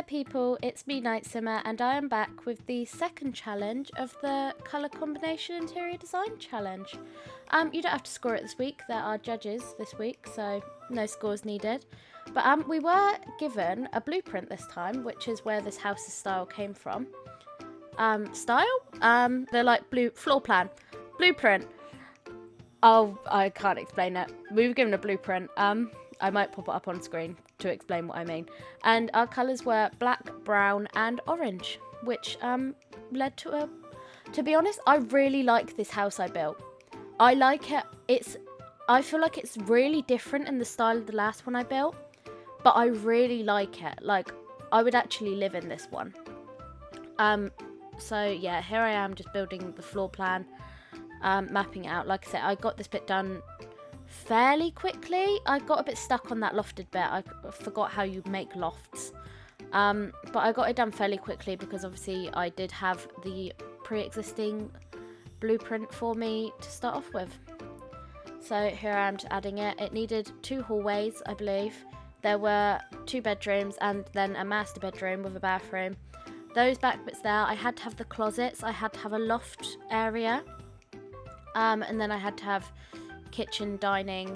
people, it's me Night Simmer, and I am back with the second challenge of the colour combination interior design challenge. You don't have to score it this week, there are judges this week, so no scores needed. But we were given a blueprint this time, which is where this house's style came from. They're like floor plan, blueprint. Oh, I can't explain it. We were given a blueprint. I might pop it up on screen to explain what I mean. And our colours were black, brown and orange, which led to a... To be honest, I really like this house I built. I like it. I feel like it's really different in the style of the last one I built, but I really like it. Like, I would actually live in this one. So yeah, here I am just building the floor plan, mapping it out. Like I said, I got this bit done fairly quickly. I got a bit stuck on that lofted bit. I forgot how you make lofts. But I got it done fairly quickly because obviously I did have the pre-existing blueprint for me to start off with. So here I am just adding it. It needed 2 hallways, I believe. There were 2 bedrooms and then a master bedroom with a bathroom. Those back bits there, I had to have the closets. I had to have a loft area. And then I had to have kitchen, dining,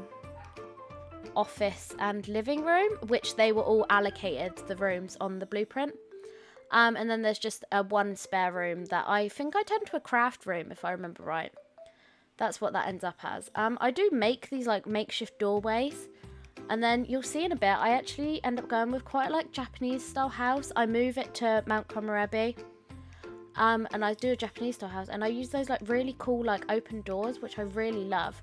office and living room, which they were all allocated the rooms on the blueprint. And then there's just one spare room that I think I turned to a craft room, if I remember right. That's what that ends up as. I do make these like makeshift doorways, and then you'll see in a bit I actually end up going with quite like Japanese style house. I move it to Mount Komorebi, and I do a Japanese style house, and I use those like really cool like open doors, which I really love.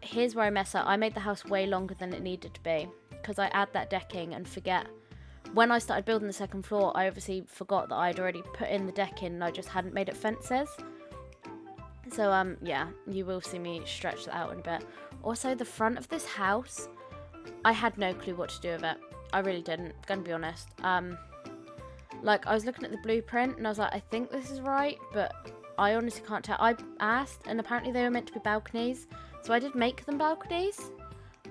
Here's where I mess up. I made the house way longer than it needed to be because I add that decking and forget. When I started building the second floor, I obviously forgot that I'd already put in the decking and I just hadn't made it fences. So, yeah, you will see me stretch that out in a bit. Also, the front of this house, I had no clue what to do with it. I really didn't, gonna be honest. Like, I was looking at the blueprint and I was like, I think this is right, but I honestly can't tell. I asked, and apparently they were meant to be balconies, so I did make them balconies.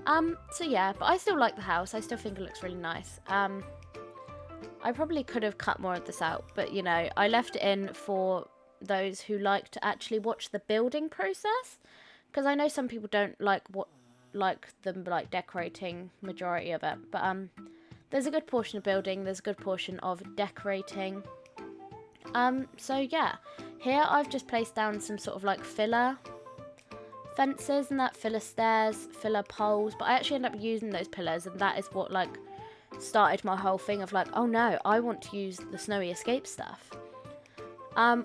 So yeah, but I still like the house. I still think it looks really nice. I probably could have cut more of this out, but you know, I left it in for those who like to actually watch the building process, because I know some people don't like them like decorating majority of it, but there's a good portion of building, there's a good portion of decorating. So yeah, here I've just placed down some sort of like filler fences and that, filler stairs, filler poles, but I actually end up using those pillars, and that is what like started my whole thing of like, oh no, I want to use the snowy escape stuff.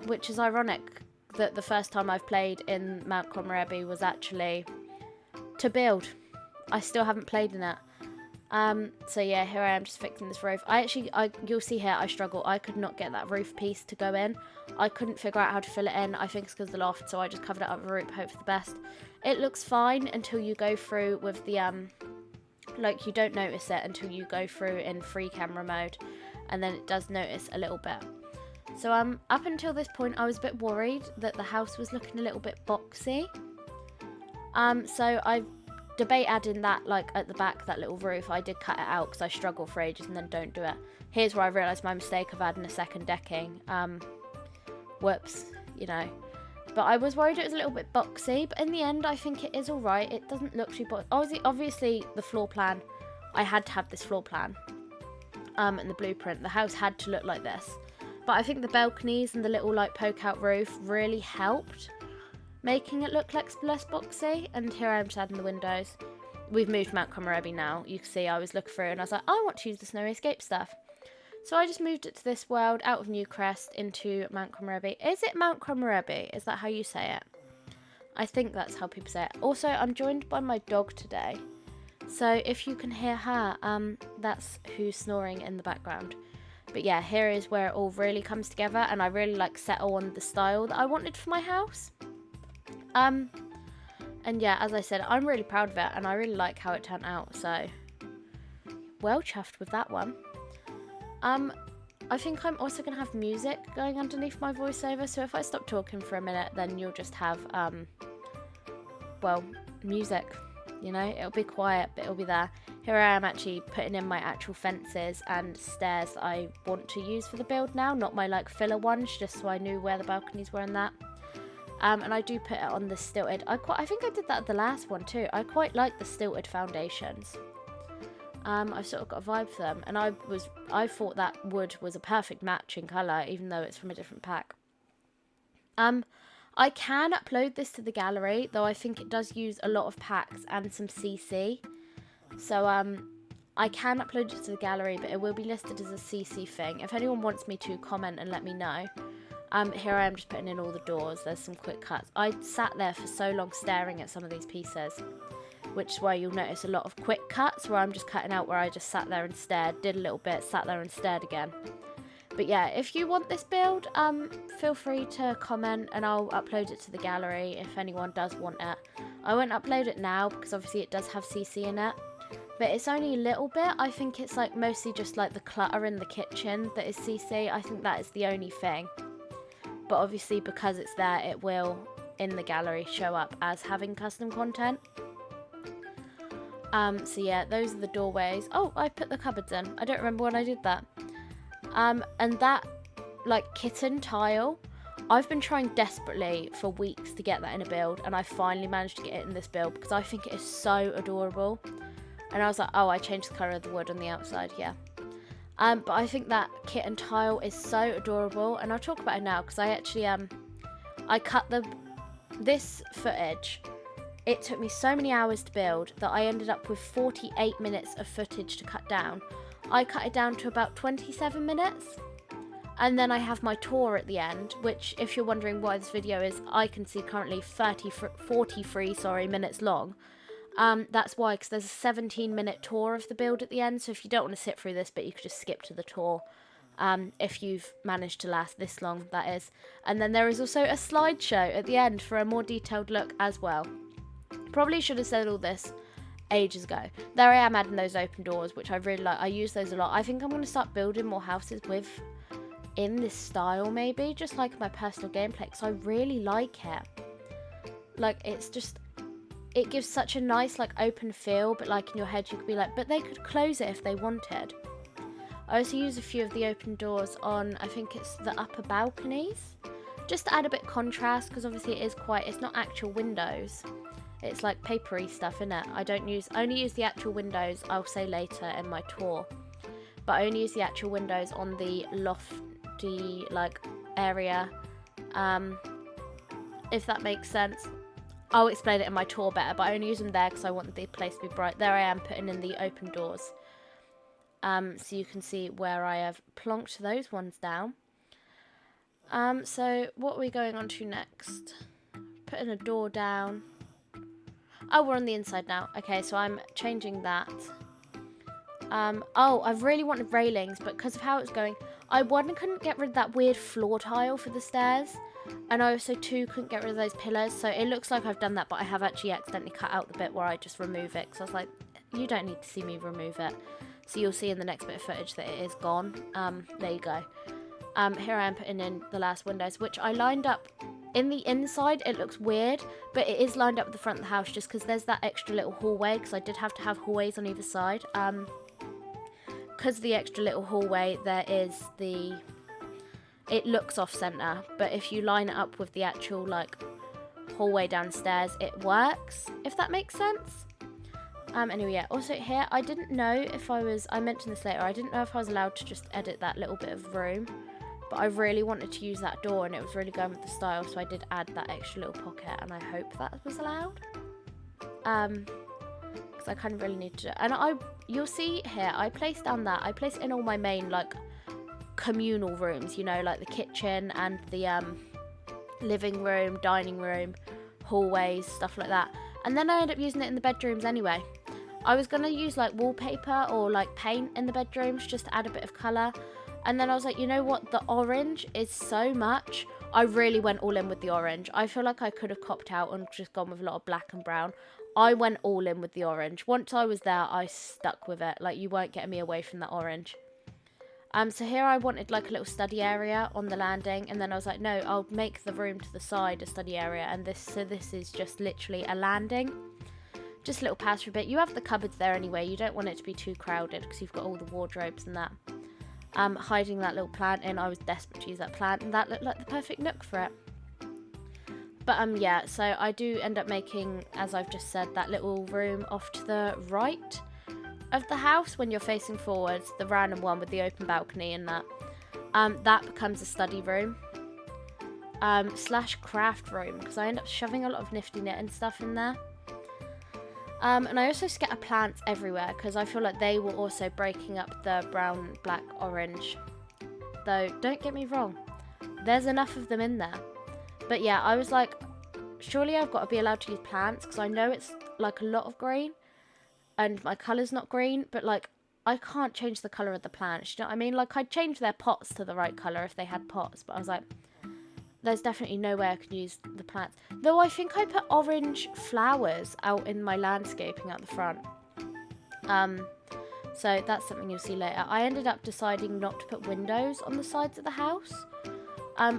Which is ironic that the first time I've played in Mount Komorebi was actually to build. I still haven't played in it. So yeah, here I am just fixing this roof. You'll see here I struggle. I could not get that roof piece to go in. I couldn't figure out how to fill it in. I think it's because of the loft, so I just covered it up with a rope, hope for the best. It looks fine until you go through with the like, you don't notice it until you go through in free camera mode, and then it does notice a little bit. So up until this point I was a bit worried that the house was looking a little bit boxy. So I debate adding that like at the back, that little roof. I did cut it out because I struggle for ages and then don't do it. Here's where I realised my mistake of adding a second decking. Whoops, you know. But I was worried it was a little bit boxy, but in the end I think it is alright. It doesn't look too boxy. Obviously the floor plan, I had to have this floor plan. And the blueprint, the house had to look like this. But I think the balconies and the little like poke out roof really helped making it look like less boxy. And here I am just adding the windows. We've moved Mount Komorebi now. You can see I was looking through and I was like, I want to use the snowy escape stuff. So I just moved it to this world out of Newcrest into Mount Komorebi. Is it Mount Komorebi? Is that how you say it? I think that's how people say it. Also, I'm joined by my dog today. So if you can hear her, that's who's snoring in the background. But yeah, here is where it all really comes together, and I really like settle on the style that I wanted for my house. And yeah, as I said, I'm really proud of it, and I really like how it turned out, so well chuffed with that one. I think I'm also going to have music going underneath my voiceover, so if I stop talking for a minute, then you'll just have, well, music, you know, it'll be quiet, but it'll be there. here I am actually putting in my actual fences and stairs that I want to use for the build now, not my like filler ones, just so I knew where the balconies were and that. And I do put it on the stilted. I think I did that at the last one too. I quite like the stilted foundations. I've sort of got a vibe for them, and I thought that wood was a perfect match in colour, even though it's from a different pack. I can upload this to the gallery, though I think it does use a lot of packs and some CC. So I can upload it to the gallery, but it will be listed as a CC thing. If anyone wants me to, comment and let me know. Here I am just putting in all the doors. There's some quick cuts. I sat there for so long staring at some of these pieces, which is why you'll notice a lot of quick cuts where I'm just cutting out where I just sat there and stared, did a little bit, sat there and stared again. But yeah, if you want this build, feel free to comment and I'll upload it to the gallery if anyone does want it. I won't upload it now because obviously it does have CC in it, but it's only a little bit. I think it's like mostly just like the clutter in the kitchen that is CC. I think that is the only thing. But obviously because it's there, it will in the gallery show up as having custom content. So yeah, those are the doorways. Oh, I put the cupboards in. I don't remember when I did that. And that like kitten tile, I've been trying desperately for weeks to get that in a build, and I finally managed to get it in this build because I think it is so adorable. And I was like, oh, I changed the colour of the wood on the outside, yeah. But I think that kitten tile is so adorable, and I'll talk about it now because I actually I cut this footage. It took me so many hours to build that I ended up with 48 minutes of footage to cut down. I cut it down to about 27 minutes. And then I have my tour at the end, which if you're wondering why this video is, I can see currently 43 minutes long. That's why, because there's a 17-minute tour of the build at the end. So if you don't want to sit through this bit, you could just skip to the tour. If you've managed to last this long, that is. And then there is also a slideshow at the end for a more detailed look as well. Probably should have said all this ages ago. There I am adding those open doors, which I really like. I use those a lot. I think I'm going to start building more houses in this style, maybe, just like my personal gameplay, because I really like it. Like, it's just, it gives such a nice, like, open feel, but, like, in your head, you could be like, but they could close it if they wanted. I also use a few of the open doors on, I think it's the upper balconies, just to add a bit of contrast, because obviously it's not actual windows. It's like papery stuff, innit? I only use the actual windows, I'll say later in my tour. But I only use the actual windows on the lofty, like, area. If that makes sense. I'll explain it in my tour better, but I only use them there because I want the place to be bright. There I am putting in the open doors. So you can see where I have plonked those ones down. So what are we going on to next? Putting a door down. Oh, we're on the inside now. Okay, so I'm changing that. Oh, I've really wanted railings, but because of how it's going, I, one, couldn't get rid of that weird floor tile for the stairs, and I also, two, couldn't get rid of those pillars, so it looks like I've done that, but I have actually accidentally cut out the bit where I just remove it, because I was like, you don't need to see me remove it. So you'll see in the next bit of footage that it is gone. There you go. Here I am putting in the last windows, which I lined up. In the inside, it looks weird, but it is lined up at the front of the house just because there's that extra little hallway, because I did have to have hallways on either side. Because of the extra little hallway, there is it looks off-center, but if you line it up with the actual, like, hallway downstairs, it works, if that makes sense. Anyway, yeah, also here, I didn't know if I mentioned this later, I didn't know if I was allowed to just edit that little bit of room. But I really wanted to use that door, and it was really going with the style, so I did add that extra little pocket, and I hope that was allowed. Because I kind of really need to. And you'll see here, I placed it in all my main, like, communal rooms, you know, like the kitchen and the living room, dining room, hallways, stuff like that. And then I ended up using it in the bedrooms anyway. I was going to use, like, wallpaper or, like, paint in the bedrooms just to add a bit of colour. And then I was like, you know what? The orange is so much. I really went all in with the orange. I feel like I could have copped out and just gone with a lot of black and brown. I went all in with the orange. Once I was there, I stuck with it. Like, you won't get me away from that orange. So here I wanted, like, a little study area on the landing. And then I was like, no, I'll make the room to the side a study area. And this is just literally a landing. just a little pass-through bit. You have the cupboards there anyway. You don't want it to be too crowded because you've got all the wardrobes and that. Hiding that little plant in. I was desperate to use that plant, and that looked like the perfect nook for it. But yeah, so I do end up making, as I've just said, that little room off to the right of the house when you're facing forwards, the random one with the open balcony and that. That becomes a study room. / craft room, because I end up shoving a lot of nifty knit and stuff in there. And I also scatter plants everywhere because I feel like they were also breaking up the brown, black, orange. Though, don't get me wrong, there's enough of them in there. But yeah, I was like, surely I've got to be allowed to use plants because I know it's like a lot of green and my colour's not green, but like I can't change the colour of the plants, you know what I mean? Like I'd change their pots to the right colour if they had pots, but I was like, there's definitely no way I could use the plants. Though I think I put orange flowers out in my landscaping at the front. So that's something you'll see later. I ended up deciding not to put windows on the sides of the house.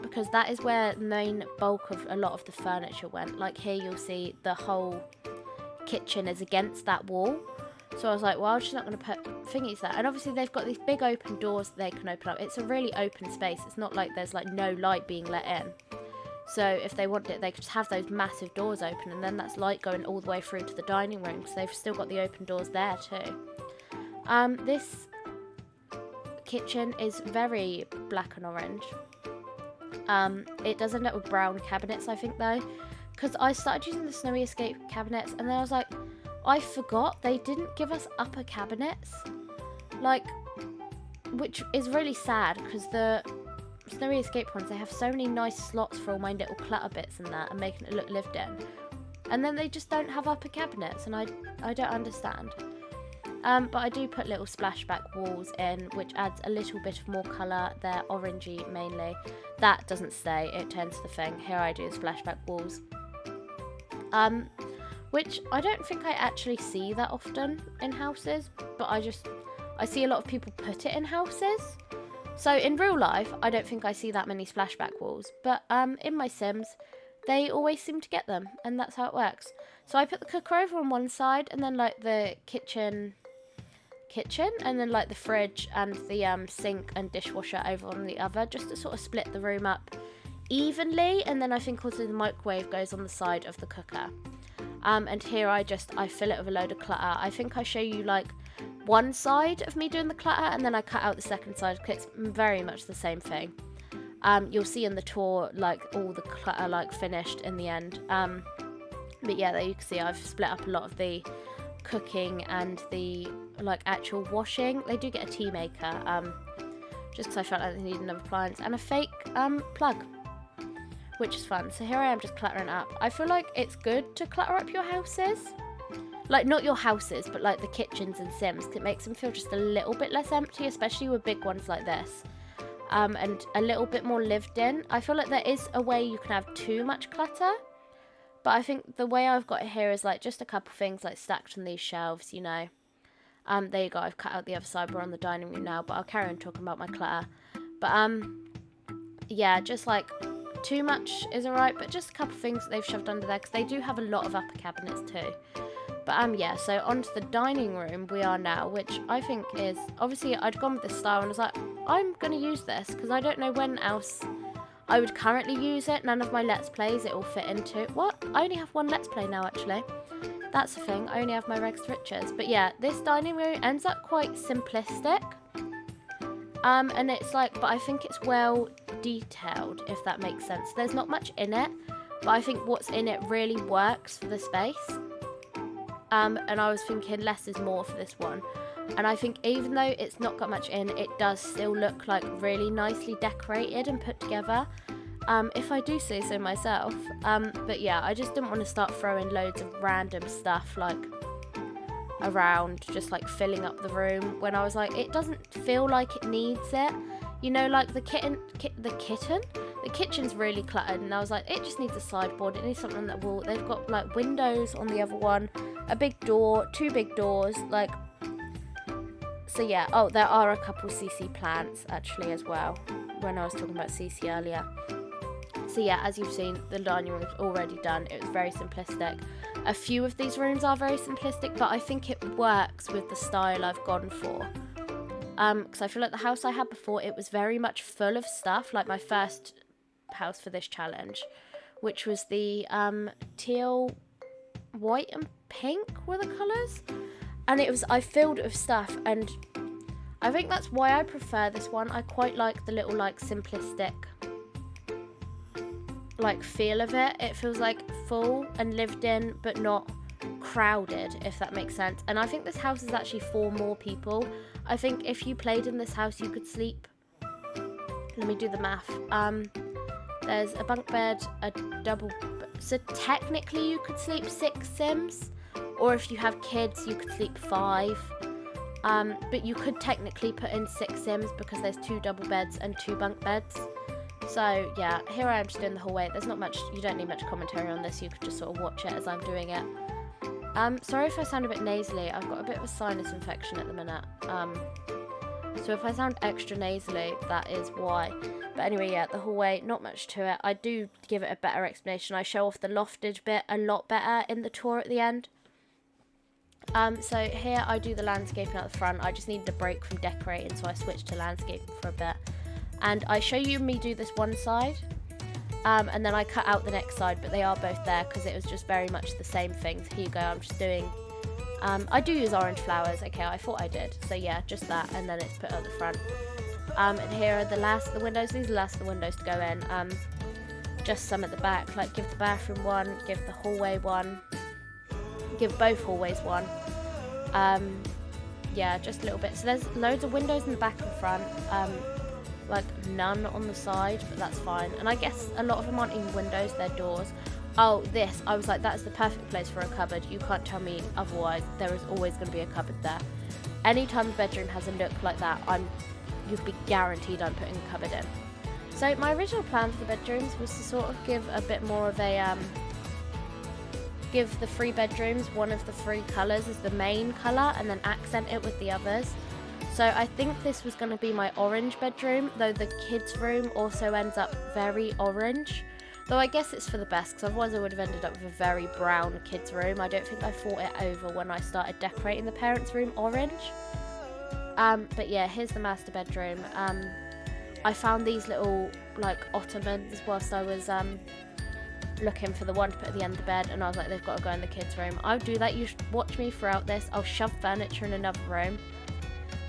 Because that is where the main bulk of a lot of the furniture went. Like here you'll see the whole kitchen is against that wall. So I was like, well, I'm just not going to put thingies there. And obviously they've got these big open doors that they can open up. It's a really open space. It's not like there's like no light being let in. So if they wanted it, they could just have those massive doors open, and then that's light going all the way through to the dining room, because they've still got the open doors there too. This kitchen is very black and orange. It does end up with brown cabinets, I think, though, because I started using the Snowy Escape cabinets, and then I was like, I forgot they didn't give us upper cabinets, like, which is really sad, because the Snowy Escape ones, they have so many nice slots for all my little clutter bits and that, and making it look lived in, and then they just don't have upper cabinets, and I don't understand. But I do put little splashback walls in, which adds a little bit of more colour. They're orangey mainly. That doesn't stay, it turns to the thing. Here I do splashback walls. Which I don't think I actually see that often in houses, but I see a lot of people put it in houses. So in real life, I don't think I see that many splashback walls, but in my Sims, they always seem to get them, and that's how it works. So I put the cooker over on one side, and then like the kitchen, and then like the fridge and the sink and dishwasher over on the other, just to sort of split the room up evenly. And then I think also the microwave goes on the side of the cooker. And here I fill it with a load of clutter. I think I show you like one side of me doing the clutter, and then I cut out the second side because it's very much the same thing. You'll see in the tour like all the clutter like finished in the end. But yeah, there you can see I've split up a lot of the cooking and the like actual washing. They do get a tea maker, just because I felt like they needed another appliance and a fake plug, which is fun. So here I am just cluttering up. I feel like it's good to clutter up your houses, like not your houses, but like the kitchens and Sims, because it makes them feel just a little bit less empty, especially with big ones like this, and a little bit more lived in. I feel like there is a way you can have too much clutter, but I think the way I've got it here is like just a couple things like stacked on these shelves, you know. There you go, I've cut out the other side, we're on the dining room now, but I'll carry on talking about my clutter. But yeah, just like too much is alright, but just a couple things that they've shoved under there, because they do have a lot of upper cabinets too. But yeah, so onto the dining room we are now, which I think is, obviously I'd gone with this style and I was like, I'm going to use this, because I don't know when else I would currently use it. None of my Let's Plays it will fit into. What? I only have one Let's Play now, actually. That's the thing, I only have my Regs to Riches. But yeah, this dining room ends up quite simplistic. And it's like, but I think it's well detailed, if that makes sense. There's not much in it, but I think what's in it really works for the space. And I was thinking less is more for this one. And I think even though it's not got much in, it does still look like really nicely decorated and put together. If I do say so myself. But yeah, I just didn't want to start throwing loads of random stuff like around, just like filling up the room, when I was like, it doesn't feel like it needs it. You know, like the kitchen's really cluttered, and I was like, it just needs a sideboard, it needs something on that wall. They've got like windows on the other one, a big door, 2 big doors, like, so yeah. Oh, there are a couple CC plants actually as well, when I was talking about CC earlier. So yeah, as you've seen, the dining room's already done. It was very simplistic. A few of these rooms are very simplistic, but I think it works with the style I've gone for. Because I feel like the house I had before, it was very much full of stuff, like my first house for this challenge, which was the teal, white and pink were the colours, and I filled it with stuff, and I think that's why I prefer this one. I quite like the little like simplistic like feel of it. It feels like full and lived in, but not crowded, if that makes sense. And I think this house is actually for more people. I think if you played in this house, you could sleep, let me do the math, there's a bunk bed, a double, so technically you could sleep 6 Sims, or if you have kids you could sleep 5, but you could technically put in 6 Sims because there's 2 double beds and 2 bunk beds. So yeah, here I am just doing the whole way. There's not much, you don't need much commentary on this, you could just sort of watch it as I'm doing it. Sorry if I sound a bit nasally, I've got a bit of a sinus infection at the minute. So if I sound extra nasally, that is why. But anyway, yeah, the hallway, not much to it. I do give it a better explanation. I show off the lofted bit a lot better in the tour at the end. So here I do the landscaping at the front. I just needed a break from decorating, so I switched to landscaping for a bit. And I show you me do this one side, and then I cut out the next side, but they are both there because it was just very much the same things. Here you go, I'm just doing, I do use orange flowers, okay, I thought I did, so yeah, just that, and then it's put at the front. And here are the last of the windows. These are the last of the windows to go in. Just some at the back, like give the bathroom one, give the hallway one, give both hallways one. Yeah, just a little bit. So there's loads of windows in the back and front, like none on the side, but that's fine. And I guess a lot of them aren't even windows, they're doors. Oh, this, I was like, that's the perfect place for a cupboard. You can't tell me otherwise. There is always going to be a cupboard there. Anytime the bedroom has a look like that, you'd be guaranteed I'm putting a cupboard in. So my original plan for the bedrooms was to sort of give a bit more of a, give the 3 bedrooms one of the 3 colours as the main colour, and then accent it with the others. So I think this was going to be my orange bedroom, though the kids' room also ends up very orange. Though I guess it's for the best, because otherwise I would have ended up with a very brown kids' room. I don't think I thought it over when I started decorating the parents' room orange. But yeah, here's the master bedroom. I found these little like ottomans whilst I was looking for the one to put at the end of the bed, and I was like, they've got to go in the kids' room. I'll do that, you should watch me throughout this. I'll shove furniture in another room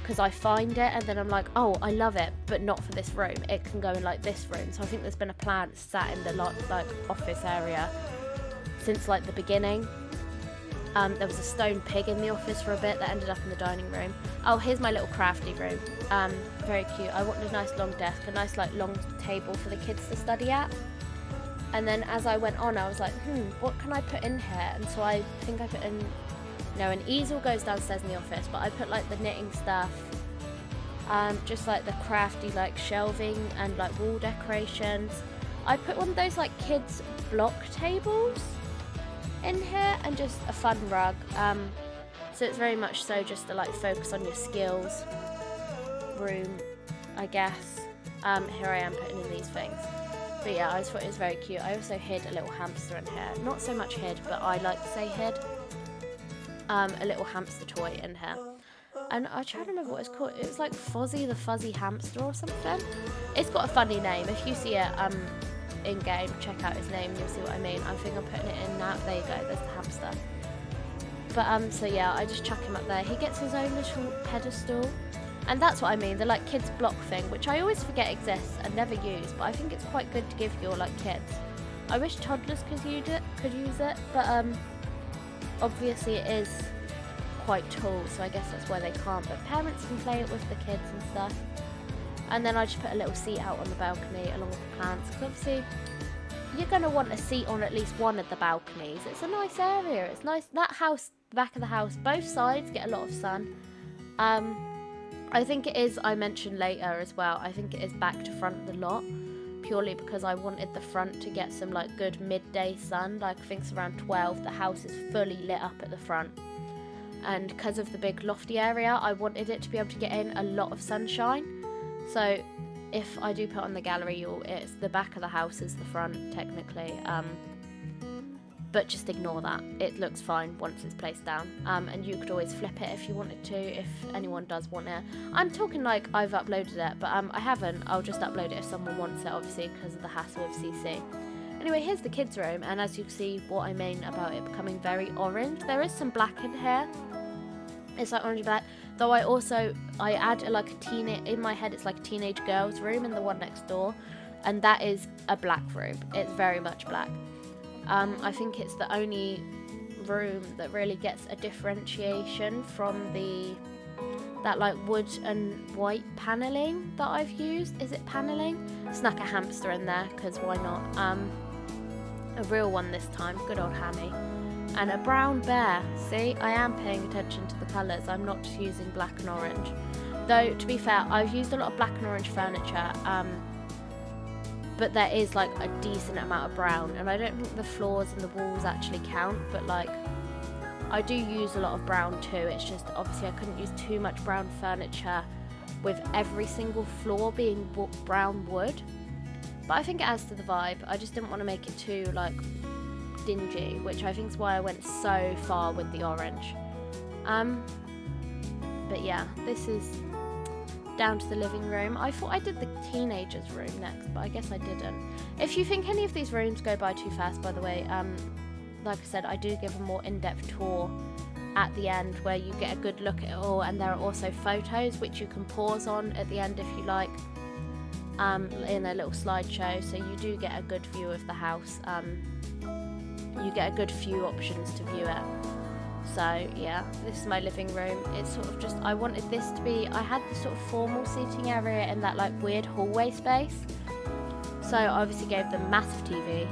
because I find it and then I'm like, oh, I love it, but not for this room. It can go in like this room. So I think there's been a plant sat in the like office area since like the beginning. There was a stone pig in the office for a bit that ended up in the dining room. Oh, here's my little crafty room. Very cute. I wanted a nice long desk, a nice like long table for the kids to study at. And then as I went on, I was like, what can I put in here? And so I think I put in, an easel goes downstairs in the office, but I put like the knitting stuff, just like the crafty like shelving and like wall decorations. I put one of those like kids block tables in here and just a fun rug. So it's very much so just to like focus on your skills room, I guess. Here I am putting in these things. But yeah, I just thought it was very cute. I also hid a little hamster in here. Not so much hid, but I like to say hid. A little hamster toy in here. And I try to remember what it's called. It was like Fozzie the Fuzzy Hamster or something. It's got a funny name. If you see it in game, check out his name, you'll see what I mean. I think I'm putting it in now. There you go, there's the hamster. But so yeah, I just chuck him up there. He gets his own little pedestal. And that's what I mean, the like kids block thing, which I always forget exists and never use, but I think it's quite good to give your like kids. I wish toddlers could use it, but obviously it is quite tall, so I guess that's why they can't, but parents can play it with the kids and stuff. And then I just put a little seat out on the balcony along with the plants, because obviously you're going to want a seat on at least one of the balconies. It's a nice area, it's nice. That house, the back of the house, both sides get a lot of sun. I think it is, I mentioned later as well, I think it is back to front of the lot, purely because I wanted the front to get some like good midday sun. Like I think it's around 12, the house is fully lit up at the front. And because of the big lofty area, I wanted it to be able to get in a lot of sunshine. So if I do put on the gallery, it's the back of the house is the front technically. but just ignore that. It looks fine once it's placed down. And you could always flip it if you wanted to, if anyone does want it. I'm talking like I've uploaded it, but I haven't. I'll just upload it if someone wants it, obviously, because of the hassle of CC. Anyway, here's the kids' room, and as you can see, what I mean about it becoming very orange. There is some black in here. It's like orange black. Though I add like a in my head, it's like a teenage girl's room in the one next door, and that is a black room. It's very much black. I think it's the only room that really gets a differentiation from that like wood and white paneling that I've used. Is it paneling? Snuck a hamster in there, because why not? A real one this time, good old Hammy. And a brown bear. See, I am paying attention to the colours. I'm not just using black and orange. Though, to be fair, I've used a lot of black and orange furniture, but there is like a decent amount of brown, and I don't think the floors and the walls actually count, but like I do use a lot of brown too. It's just obviously I couldn't use too much brown furniture with every single floor being brown wood, but I think it adds to the vibe. I just didn't want to make it too like dingy, which I think is why I went so far with the orange. But yeah, this is down to the living room. I thought I did the teenagers' room next, but I guess I didn't. If you think any of these rooms go by too fast, by the way, like I said, I do give a more in-depth tour at the end where you get a good look at it all, and there are also photos which you can pause on at the end if you like, in a little slideshow, so you do get a good view of the house. You get a good few options to view it. So yeah, this is my living room. It's sort of just, I wanted this to be, I had this sort of formal seating area in that like weird hallway space, so I obviously gave them massive TV,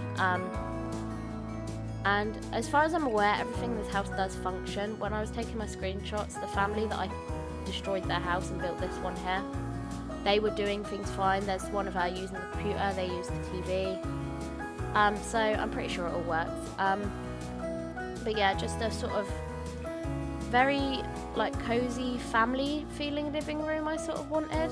and as far as I'm aware, everything in this house does function. When I was taking my screenshots, the family that I destroyed their house and built this one here, they were doing things fine. There's one of her using the computer, they used the TV, so I'm pretty sure it all works. But yeah, just a sort of very like cozy family feeling living room I sort of wanted.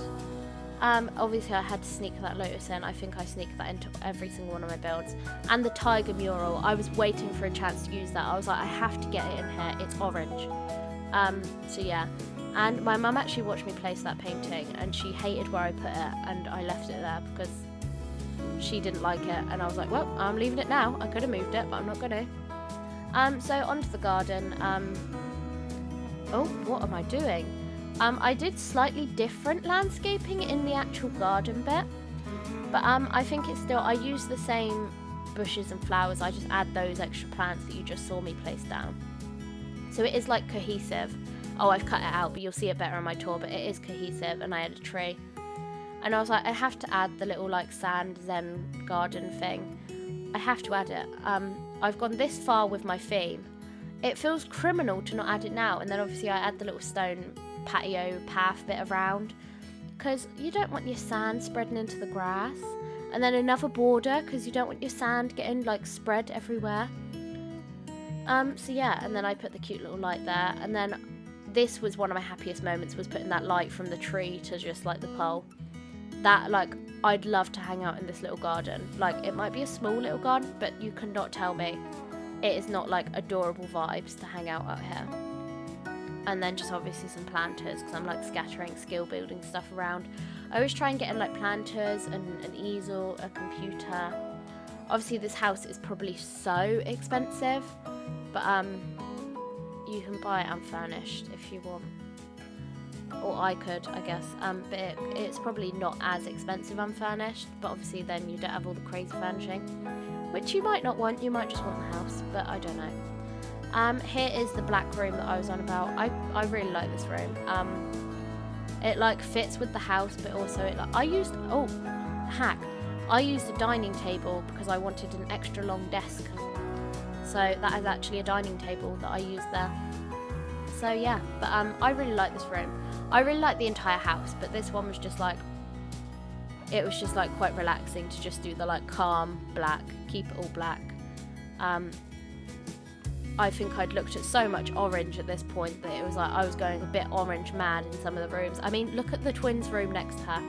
Obviously I had to sneak that lotus in. I think I sneaked that into every single one of my builds. And the tiger mural, I was waiting for a chance to use that. I was like, I have to get it in here, it's orange. So yeah, and my mum actually watched me place that painting, and she hated where I put it, and I left it there because she didn't like it, and I was like, well, I'm leaving it now. I could have moved it, but I'm not gonna. So onto the garden. Oh, what am I doing? I did slightly different landscaping in the actual garden bit, but I think it's still, I use the same bushes and flowers. I just add those extra plants that you just saw me place down. So it is like cohesive. Oh, I've cut it out, but you'll see it better on my tour, but it is cohesive, and I had a tree. And I was like, I have to add the little like sand zen garden thing. I have to add it. I've gone this far with my theme. It feels criminal to not add it now, and then obviously I add the little stone patio path bit around, because you don't want your sand spreading into the grass, and then another border because you don't want your sand getting like spread everywhere. So yeah, and then I put the cute little light there, and then this was one of my happiest moments, was putting that light from the tree to just like the pole. That, like, I'd love to hang out in this little garden. Like, it might be a small little garden, but you cannot tell me it is not like adorable vibes to hang out here. And then just obviously some planters, because I'm like scattering skill building stuff around. I always try and get in like planters and an easel, a computer. Obviously this house is probably so expensive, but you can buy it unfurnished if you want. Or I could, I guess, but it's probably not as expensive unfurnished, but obviously then you don't have all the crazy furnishing, which you might not want. You might just want the house, but I don't know. Here is the black room that I was on about. I really like this room. It like fits with the house, but also it like, I used a dining table because I wanted an extra long desk, so that is actually a dining table that I used there. So yeah, but I really like this room. I really like the entire house, but this one was just like, it was just like quite relaxing to just do the like calm black, keep it all black. I think I'd looked at so much orange at this point that it was like I was going a bit orange mad in some of the rooms. I mean, look at the twins room next to her.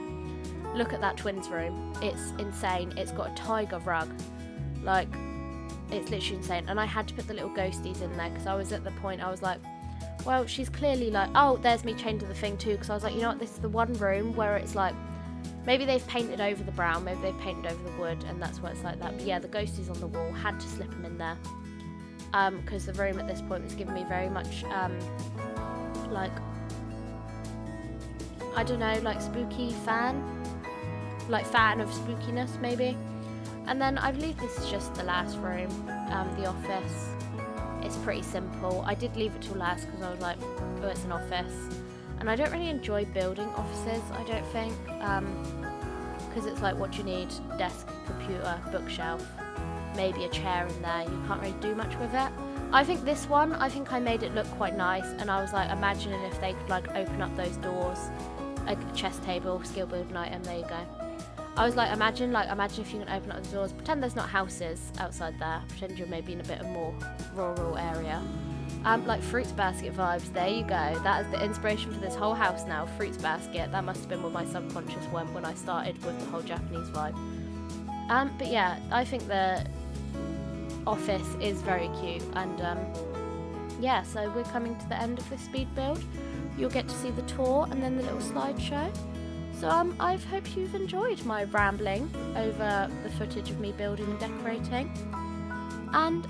Look at that twins room. It's insane. It's got a tiger rug. Like, it's literally insane. And I had to put the little ghosties in there because I was at the point I was like, well, she's clearly like, oh, there's me chained to the thing too, because I was like, you know what, this is the one room where it's like, maybe they've painted over the brown, maybe they've painted over the wood, and that's why it's like that. But yeah, the ghosties on the wall, had to slip them in there, because the room at this point was giving me very much, like, I don't know, like spooky fan of spookiness maybe. And then I believe this is just the last room, the office. It's pretty simple. I did leave it till last because I was like, oh, it's an office. And I don't really enjoy building offices, I don't think. Because it's like, what do you need? Desk, computer, bookshelf, maybe a chair in there. You can't really do much with it. I think this one, I think I made it look quite nice. And I was like, imagining if they could like open up those doors. Like a chess table, skill building item, there you go. I was like, imagine if you can open up the doors, pretend there's not houses outside there, pretend you're maybe in a bit of more rural area. Like fruits basket vibes, there you go. That is the inspiration for this whole house now, fruits basket. That must have been where my subconscious went when I started with the whole Japanese vibe. But yeah, I think the office is very cute, and yeah, so we're coming to the end of this speed build. You'll get to see the tour and then the little slideshow. So I hope you've enjoyed my rambling over the footage of me building and decorating. And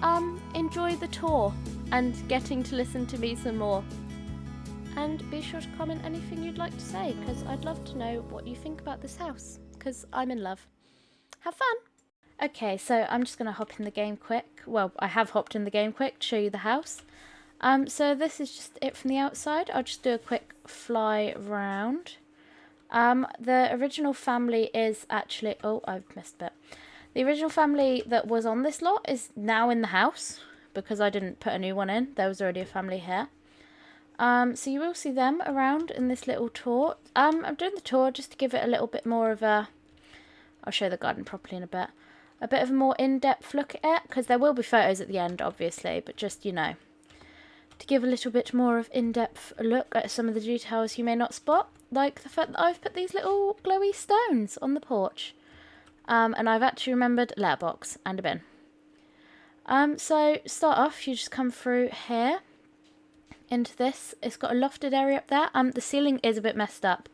enjoy the tour and getting to listen to me some more. And be sure to comment anything you'd like to say, because I'd love to know what you think about this house, because I'm in love. Have fun! Okay, so I'm just going to hop in the game quick. Well, I have hopped in the game quick to show you the house. So this is just it from the outside. I'll just do a quick fly round. The original family is actually... Oh, I've missed a bit. The original family that was on this lot is now in the house, because I didn't put a new one in. There was already a family here. So you will see them around in this little tour. I'm doing the tour just to give it a little bit more of a... I'll show the garden properly in a bit. A bit of a more in-depth look at it, because there will be photos at the end, obviously, but just, you know, to give a little bit more of in-depth look at some of the details you may not spot, like the fact that I've put these little glowy stones on the porch. And I've actually remembered a letterbox and a bin. So start off, you just come through here into this. It's got a lofted area up there. The ceiling is a bit messed up.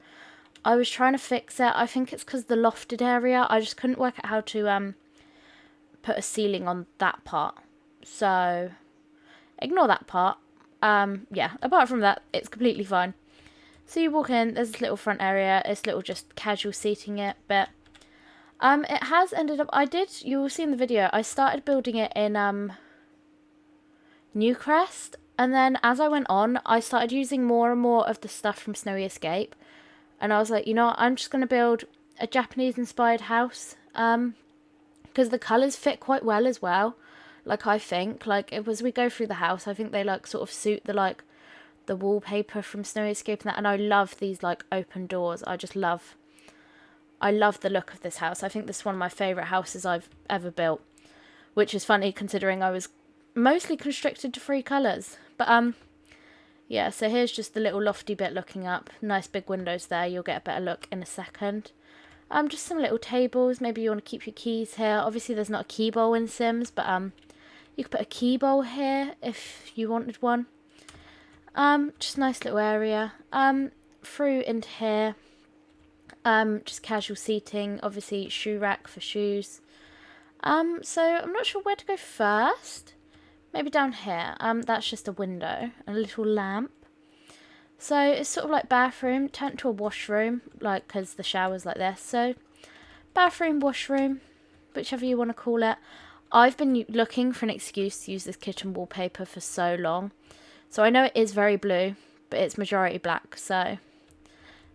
I was trying to fix it. I think it's because the lofted area, I just couldn't work out how to put a ceiling on that part. So ignore that part. Yeah, apart from that, it's completely fine. So you walk in, there's this little front area, it's little just casual seating it, but it has ended up, you will see in the video, I started building it in Newcrest, and then as I went on, I started using more and more of the stuff from Snowy Escape, and I was like, you know what, I'm just going to build a Japanese inspired house, because the colours fit quite well as well. Like, I think, like, as we go through the house, I think they, like, sort of suit the, like, the wallpaper from Snowy Escape and that. And I love these, like, open doors. I love the look of this house. I think this is one of my favourite houses I've ever built. Which is funny, considering I was mostly constricted to 3 colours. But, yeah, so here's just the little lofty bit looking up. Nice big windows there. You'll get a better look in a second. Just some little tables. Maybe you want to keep your keys here. Obviously, there's not a key bowl in Sims, but, you could put a key bowl here if you wanted one. Just a nice little area. Through into here. Just casual seating. Obviously, shoe rack for shoes. So I'm not sure where to go first. Maybe down here. That's just a window and a little lamp. So it's sort of like bathroom, turned to a washroom, like, because the shower's like this. So bathroom, washroom, whichever you want to call it. I've been looking for an excuse to use this kitchen wallpaper for so long. So I know it is very blue, but it's majority black, so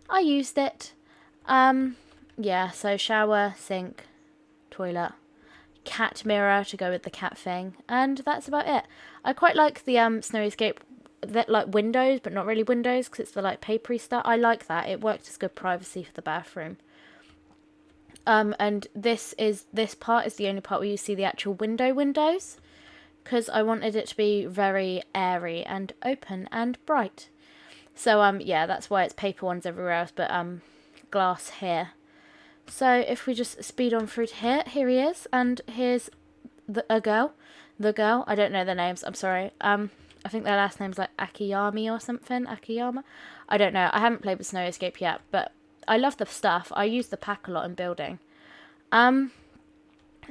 I used it. Yeah, so shower, sink, toilet, cat mirror to go with the cat thing, and that's about it. I quite like the Snowy Escape, that like windows, but not really windows, because it's the like papery stuff. I like that. It worked as good privacy for the bathroom. And this part is the only part where you see the actual windows, because I wanted it to be very airy and open and bright. So yeah, that's why it's paper ones everywhere else, but glass here. So if we just speed on through to here he is, and here's the girl. I don't know their names. I'm sorry. I think their last name's like Akiyami or something. Akiyama. I don't know. I haven't played with Snow Escape yet, but I love the stuff. I use the pack a lot in building.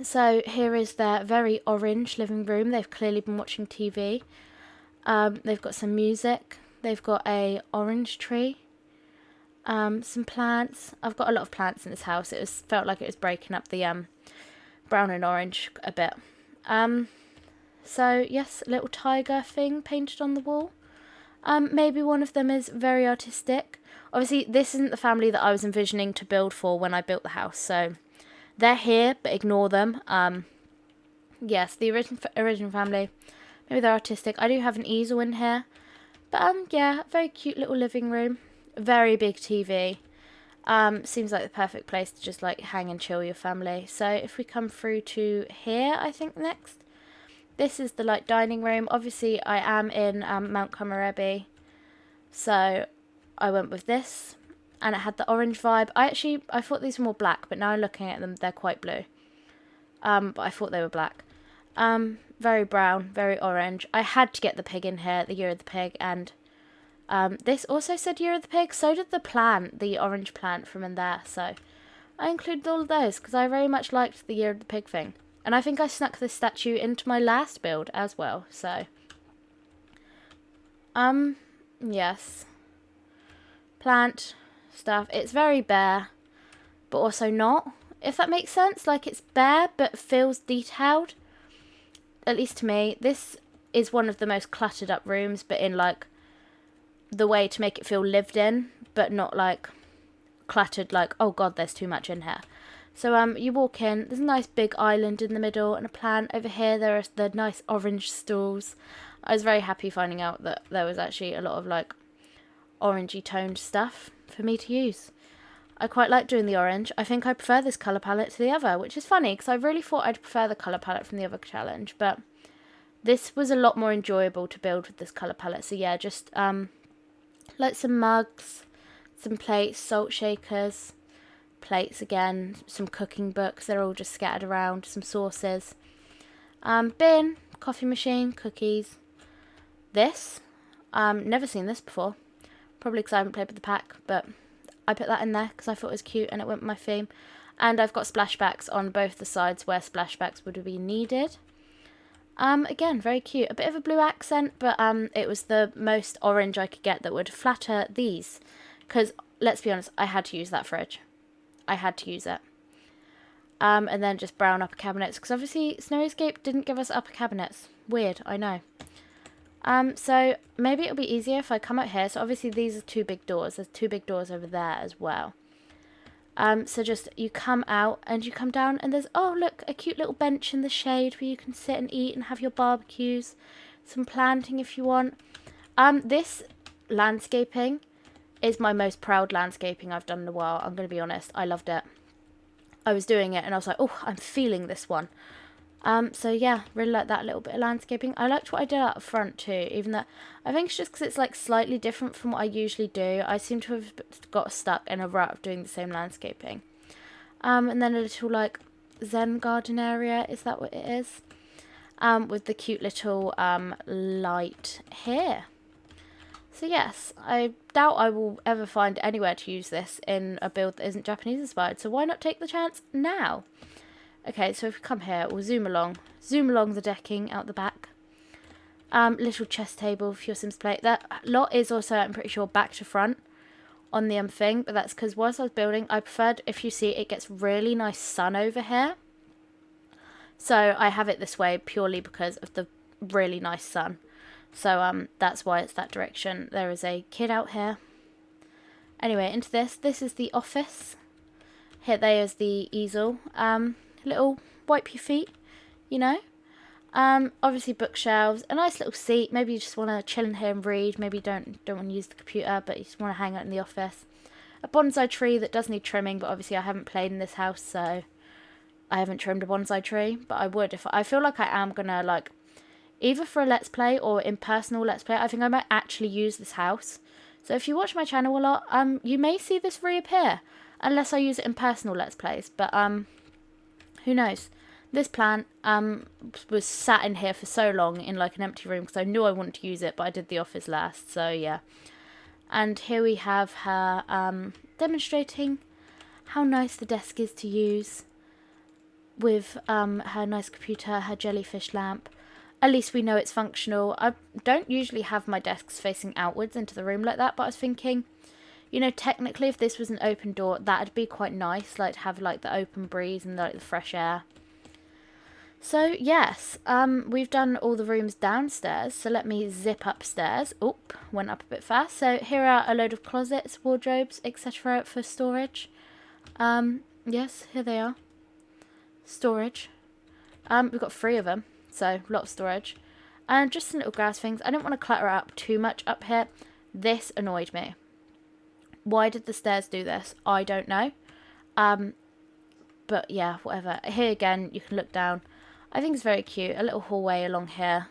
So here is their very orange living room. They've clearly been watching TV. They've got some music. They've got a orange tree. Some plants. I've got a lot of plants in this house. It felt like it was breaking up the brown and orange a bit. So yes, a little tiger thing painted on the wall. Maybe one of them is very artistic. Obviously, this isn't the family that I was envisioning to build for when I built the house, so they're here, but ignore them. Yes, the original family, maybe they're artistic. I do have an easel in here, but yeah, very cute little living room, very big TV. Seems like the perfect place to just like hang and chill your family. So if we come through to here, I think next. This is the like dining room. Obviously, I am in Mount Komorebi, so I went with this, and it had the orange vibe. I thought these were more black, but now looking at them, they're quite blue. But I thought they were black. Very brown, very orange. I had to get the pig in here, the Year of the Pig, and this also said Year of the Pig. So did the plant, the orange plant from in there. So I included all of those because I very much liked the Year of the Pig thing. And I think I snuck this statue into my last build as well, so. Yes. Plant stuff. It's very bare, but also not, if that makes sense. Like, it's bare, but feels detailed. At least to me. This is one of the most cluttered up rooms, but in, like, the way to make it feel lived in, but not, like, cluttered, like, oh god, there's too much in here. So you walk in, there's a nice big island in the middle and a plant. Over here there are the nice orange stools. I was very happy finding out that there was actually a lot of like orangey toned stuff for me to use. I quite like doing the orange. I think I prefer this colour palette to the other, which is funny because I really thought I'd prefer the colour palette from the other challenge, but this was a lot more enjoyable to build with this colour palette. So yeah, just like some mugs, some plates, salt shakers, plates again, some cooking books, they're all just scattered around, some sauces, bin, coffee machine, cookies. This, never seen this before, probably because I haven't played with the pack, but I put that in there because I thought it was cute and it went with my theme. And I've got splashbacks on both the sides where splashbacks would be needed. Again, very cute, a bit of a blue accent, but it was the most orange I could get that would flatter these, because let's be honest, I had to use that fridge. I had to use it. And then just brown upper cabinets, because obviously Snow Escape didn't give us upper cabinets. Weird, I know. So maybe it'll be easier if I come out here. So obviously these are two big doors. There's two big doors over there as well. So just you come out and you come down and there's, oh look, a cute little bench in the shade where you can sit and eat and have your barbecues. Some planting if you want. This landscaping is my most proud landscaping I've done in a while. I'm going to be honest. I loved it. I was doing it and I was like, oh, I'm feeling this one. So yeah, really like that little bit of landscaping. I liked what I did out front too, even though I think it's just because it's like slightly different from what I usually do. I seem to have got stuck in a rut of doing the same landscaping. And then a little like Zen garden area, is that what it is? With the cute little light here. So yes, I doubt I will ever find anywhere to use this in a build that isn't Japanese inspired, so why not take the chance now? Okay, so if we come here, we'll zoom along the decking out the back. Little chest table for your Sims plate. That lot is also, I'm pretty sure, back to front on the thing, but that's because whilst I was building, I preferred, if you see, it gets really nice sun over here. So I have it this way purely because of the really nice sun. So that's why it's that direction. There is a kid out here. Anyway, into this. This is the office. Here, there is the easel. Little wipe your feet, you know. Obviously bookshelves. A nice little seat. Maybe you just want to chill in here and read. Maybe you don't want to use the computer, but you just want to hang out in the office. A bonsai tree that does need trimming, but obviously I haven't played in this house, so I haven't trimmed a bonsai tree. But I would if I feel like I am gonna like. Either for a Let's Play or in personal Let's Play, I think I might actually use this house. So if you watch my channel a lot, you may see this reappear. Unless I use it in personal Let's Plays. But, who knows? This plant was sat in here for so long in like an empty room because I knew I wanted to use it, but I did the office last, so yeah. And here we have her demonstrating how nice the desk is to use with her nice computer, her jellyfish lamp. At least we know it's functional. I don't usually have my desks facing outwards into the room like that, but I was thinking, you know, technically if this was an open door, that'd be quite nice, like to have like the open breeze and like the fresh air. So yes, we've done all the rooms downstairs, so let me zip upstairs. Oop, went up a bit fast. So here are a load of closets, wardrobes, etc. for storage. Yes, here they are. Storage. We've got 3 of them, so a lot of storage. And just some little grass things. I didn't want to clutter up too much up here. This annoyed me. Why did the stairs do this? I don't know. But yeah, whatever. Here again, you can look down. I think it's very cute. A little hallway along here.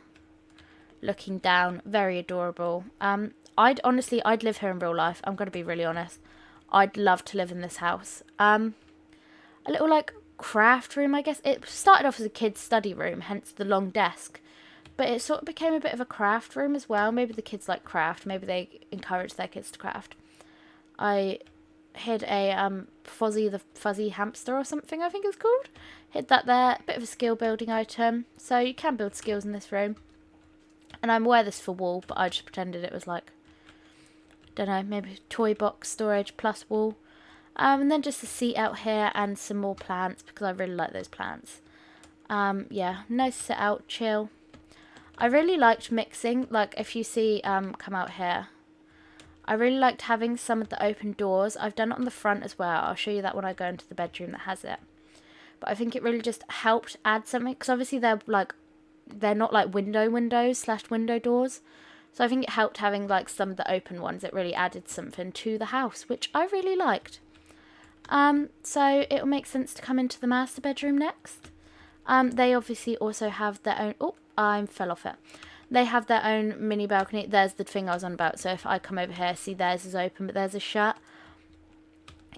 Looking down. Very adorable. I'd live here in real life. I'm going to be really honest. I'd love to live in this house. A little like craft room, I guess. It started off as a kid's study room, hence the long desk. But it sort of became a bit of a craft room as well. Maybe the kids like craft. Maybe they encourage their kids to craft. I hid a Fozzie the Fuzzy Hamster or something, I think it's called. Hid that there. A bit of a skill building item. So you can build skills in this room. And I'm aware this for wall, but I just pretended it was like, don't know, maybe toy box storage plus wall. And then just a seat out here and some more plants because I really like those plants. Yeah, nice sit out, chill. I really liked mixing, like if you see come out here. I really liked having some of the open doors. I've done it on the front as well. I'll show you that when I go into the bedroom that has it. But I think it really just helped add something. Because obviously they're not like window doors. So I think it helped having like some of the open ones. It really added something to the house, which I really liked. So it will make sense to come into the master bedroom next. They obviously also have their own... Oh, I fell off it. They have their own mini balcony. There's the thing I was on about. So if I come over here, see theirs is open, but theirs is shut.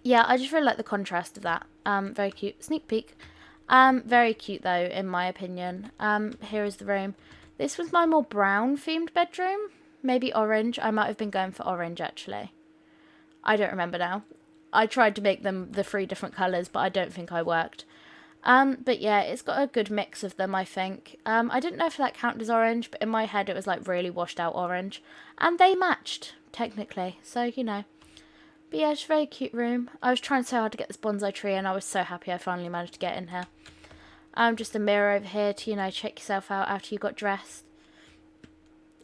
Yeah, I just really like the contrast of that. Very cute. Sneak peek. Very cute though, in my opinion. Here is the room. This was my more brown themed bedroom. Maybe orange. I might have been going for orange actually. I don't remember now. I tried to make them the 3 different colours, but I don't think I worked. But yeah, it's got a good mix of them, I think. I didn't know if that counted as orange, but in my head it was like really washed out orange. And they matched, technically, so you know. But yeah, it's a very cute room. I was trying so hard to get this bonsai tree and I was so happy I finally managed to get in here. Just a mirror over here to, you know, check yourself out after you got dressed.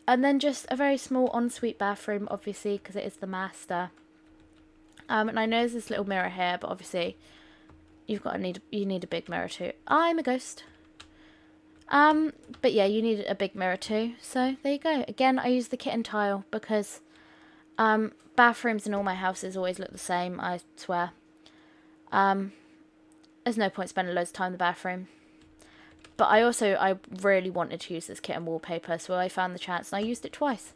And then just a very small ensuite bathroom, obviously, because it is the master. And I know there's this little mirror here, but obviously... you need a big mirror too. I'm a ghost. But yeah, you need a big mirror too. So there you go. Again, I use the kitten tile because bathrooms in all my houses always look the same, I swear. There's no point spending loads of time in the bathroom. But I really wanted to use this kitten wallpaper, so I found the chance and I used it twice.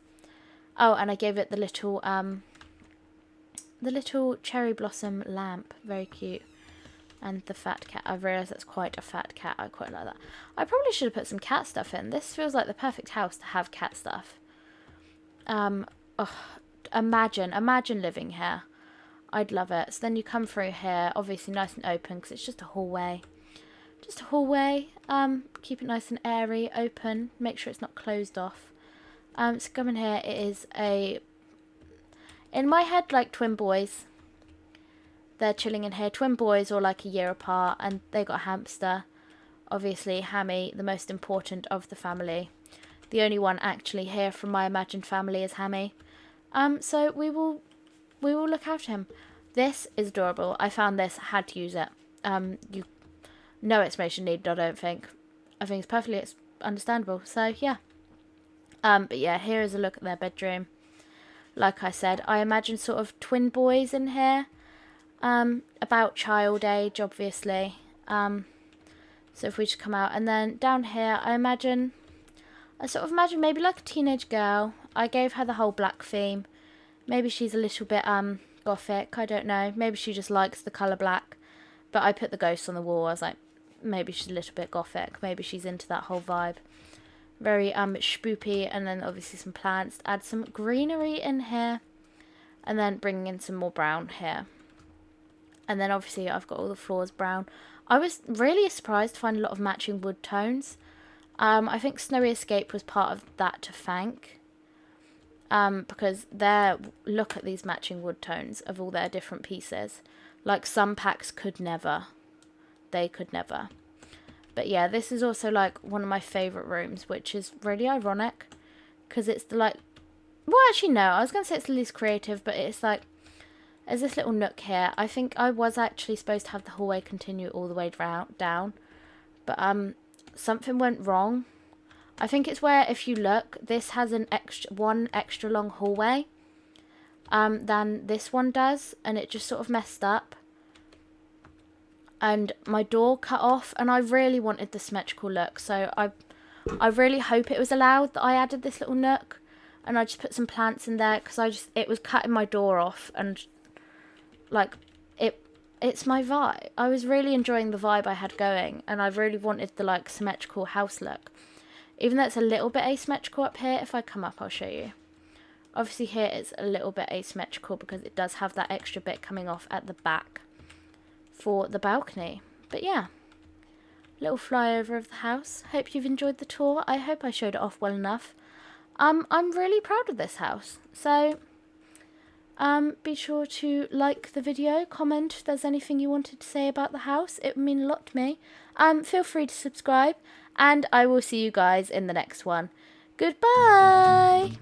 Oh, and I gave it the little cherry blossom lamp. Very cute. And the fat cat. I've realised that's quite a fat cat. I quite like that. I probably should have put some cat stuff in. This feels like the perfect house to have cat stuff. Imagine living here. I'd love it. So then you come through here, obviously nice and open because it's just a hallway. Just a hallway. Keep it nice and airy, open. Make sure it's not closed off. So come in here. It is in my head, like twin boys. They're chilling in here. Twin boys or like a year apart, and they got a hamster. Obviously, Hammy, the most important of the family. The only one actually here from my imagined family is Hammy. So we will look after him. This is adorable. I found this, had to use it. No explanation needed, I don't think. I think it's perfectly understandable. So yeah. But yeah, here is a look at their bedroom. Like I said, I imagine sort of twin boys in here. About child age, obviously. So if we just come out, and then down here, I sort of imagine maybe like a teenage girl. I gave her the whole black theme. Maybe she's a little bit gothic. I don't know. Maybe she just likes the colour black. But I put the ghost on the wall. I was like, maybe she's a little bit gothic. Maybe she's into that whole vibe. Very spoopy. And then obviously some plants. Add some greenery in here. And then bringing in some more brown here. And then obviously I've got all the floors brown. I was really surprised to find a lot of matching wood tones. I think Snowy Escape was part of that to thank. Because look at these matching wood tones of all their different pieces. Like some packs could never. They could never. But yeah, this is also like one of my favourite rooms, which is really ironic. Because it's the like... Well, actually no, I was going to say it's the least creative, but it's like... There's this little nook here. I think I was actually supposed to have the hallway continue all the way down. But something went wrong. I think it's where, if you look, this has one extra long hallway than this one does. And it just sort of messed up. And my door cut off. And I really wanted the symmetrical look. So I really hope it was allowed that I added this little nook. And I just put some plants in there. Because it was cutting my door off. And... like, it's my vibe. I was really enjoying the vibe I had going, and I really wanted the, like, symmetrical house look. Even though it's a little bit asymmetrical up here, if I come up, I'll show you. Obviously here it's a little bit asymmetrical because it does have that extra bit coming off at the back for the balcony. But yeah, little flyover of the house. Hope you've enjoyed the tour. I hope I showed it off well enough. I'm really proud of this house, so... be sure to like the video, comment if there's anything you wanted to say about the house. It would mean a lot to me. Feel free to subscribe, and I will see you guys in the next one. Goodbye!